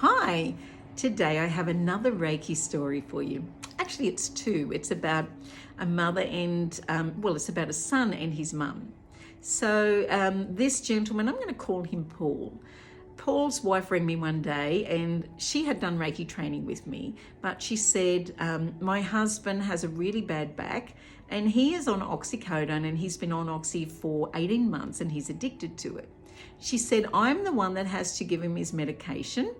Hi, today I have another Reiki story for you. Actually, it's two. It's about a mother and, it's about a son and his mum. So this gentleman, I'm going to call him Paul. Paul's wife rang me one day and she had done Reiki training with me, but she said, my husband has a really bad back and he is on OxyContin and he's been on Oxy for 18 months and he's addicted to it. She said, I'm the one that has to give him his medication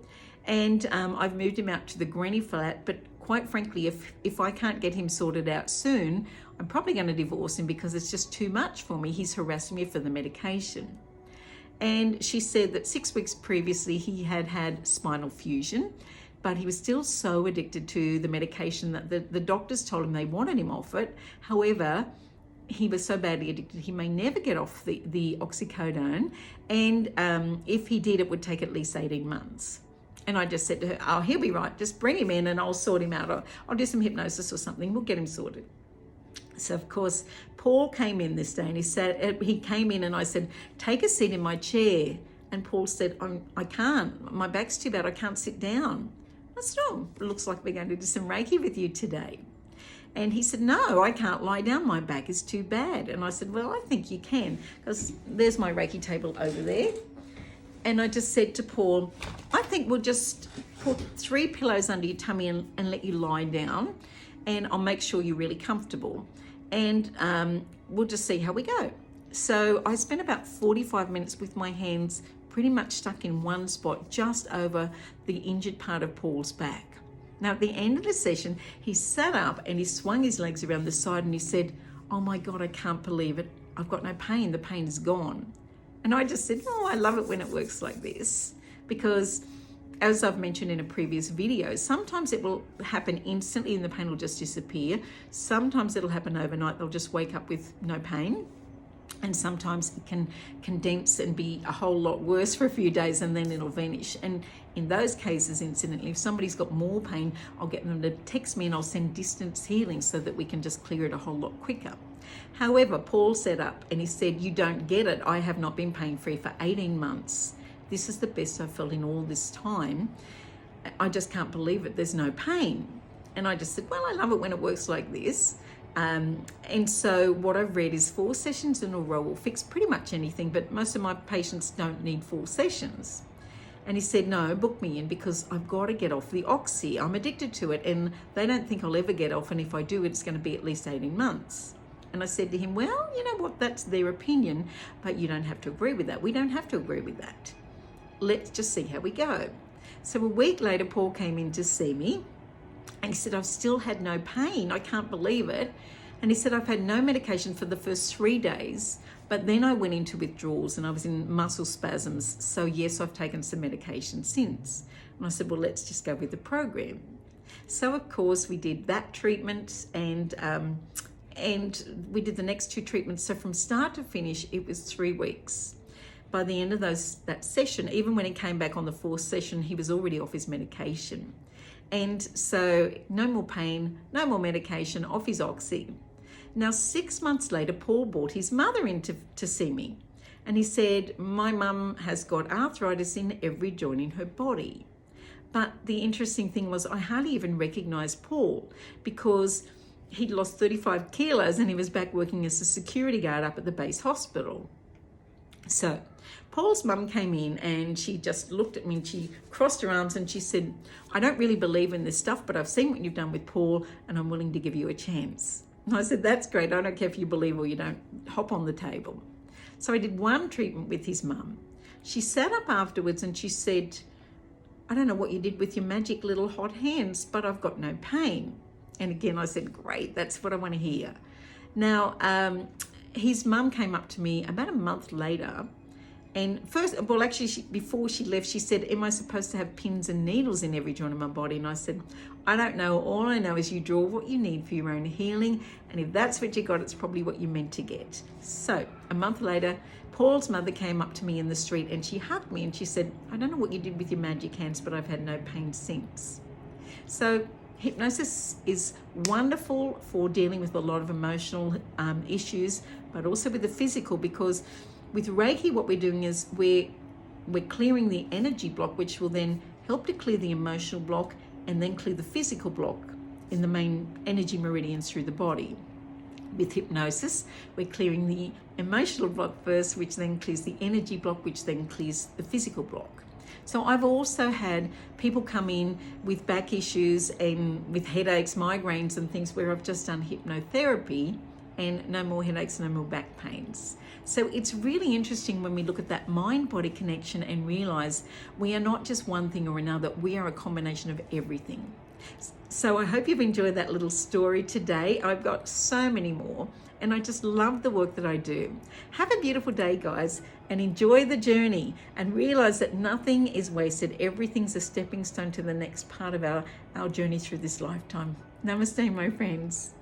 and I've moved him out to the granny flat, but quite frankly, if I can't get him sorted out soon, I'm probably going to divorce him because it's just too much for me. He's harassing me for the medication. And she said that 6 weeks previously he had had spinal fusion, but he was still so addicted to the medication that the doctors told him they wanted him off it. However, he was so badly addicted he may never get off the OxyContin, and if he did, it would take at least 18 months. And I just said to her, oh, he'll be right, just bring him in and I'll sort him out. I'll do some hypnosis or something, we'll get him sorted. So of course, Paul came in this day and he came in and I said, take a seat in my chair. And Paul said, I can't, my back's too bad, I can't sit down. I said, oh, it looks like we're going to do some Reiki with you today. And he said, no, I can't lie down, my back is too bad. And I said, well, I think you can, because there's my Reiki table over there. And I just said to Paul, I think we'll just put 3 pillows under your tummy and let you lie down, and I'll make sure you're really comfortable. And we'll just see how we go. So I spent about 45 minutes with my hands pretty much stuck in one spot, just over the injured part of Paul's back. Now, at the end of the session, he sat up and he swung his legs around the side and he said, oh my God, I can't believe it. I've got no pain. The pain is gone. And I just said, oh, I love it when it works like this, because as I've mentioned in a previous video, sometimes it will happen instantly and the pain will just disappear. Sometimes it'll happen overnight. They'll just wake up with no pain. And sometimes it can condense and be a whole lot worse for a few days and then it'll vanish. And in those cases, incidentally, if somebody's got more pain, I'll get them to text me and I'll send distance healing so that we can just clear it a whole lot quicker. However, Paul set up and he said, you don't get it. I have not been pain-free for 18 months. This is the best I've felt in all this time. I just can't believe it. There's no pain. And I just said, well, I love it when it works like this. And so what I've read is 4 sessions in a row will fix pretty much anything, but most of my patients don't need 4 sessions. And he said, no, book me in because I've got to get off the Oxy. I'm addicted to it and they don't think I'll ever get off. And if I do, it's going to be at least 18 months. And I said to him, well, you know what, that's their opinion, but you don't have to agree with that. We don't have to agree with that. Let's just see how we go. So a week later, Paul came in to see me and he said, I've still had no pain. I can't believe it. And he said, I've had no medication for the first 3 days, but then I went into withdrawals and I was in muscle spasms. So yes, I've taken some medication since. And I said, well, let's just go with the program. So of course we did that treatment and we did the next 2 treatments. So from start to finish, it was 3 weeks. By the end of that session, even when he came back on the 4th session, he was already off his medication. And so no more pain, no more medication, off his Oxy. Now, 6 months later, Paul brought his mother in to see me. And he said, my mum has got arthritis in every joint in her body. But the interesting thing was I hardly even recognized Paul because he'd lost 35 kilos and he was back working as a security guard up at the base hospital. So Paul's mum came in and she just looked at me and she crossed her arms and she said, I don't really believe in this stuff, but I've seen what you've done with Paul and I'm willing to give you a chance. And I said, that's great. I don't care if you believe or you don't. Hop on the table. So I did 1 treatment with his mum. She sat up afterwards and she said, I don't know what you did with your magic little hot hands, but I've got no pain. And again, I said, great, that's what I want to hear. Now, his mum came up to me about a month later and before she left, she said, am I supposed to have pins and needles in every joint of my body? And I said, I don't know. All I know is you draw what you need for your own healing. And if that's what you got, it's probably what you're meant to get. So a month later, Paul's mother came up to me in the street and she hugged me and she said, I don't know what you did with your magic hands, but I've had no pain since. So hypnosis is wonderful for dealing with a lot of emotional issues, but also with the physical, because with Reiki, what we're doing is we're we're clearing the energy block, which will then help to clear the emotional block and then clear the physical block in the main energy meridians through the body. With hypnosis, we're clearing the emotional block first, which then clears the energy block, which then clears the physical block. So I've also had people come in with back issues and with headaches, migraines and things where I've just done hypnotherapy and no more headaches, no more back pains. So it's really interesting when we look at that mind-body connection and realize we are not just one thing or another, we are a combination of everything. So I hope you've enjoyed that little story today. I've got so many more, and I just love the work that I do. Have a beautiful day, guys, and enjoy the journey, and realize that nothing is wasted. Everything's a stepping stone to the next part of our journey through this lifetime. Namaste, my friends.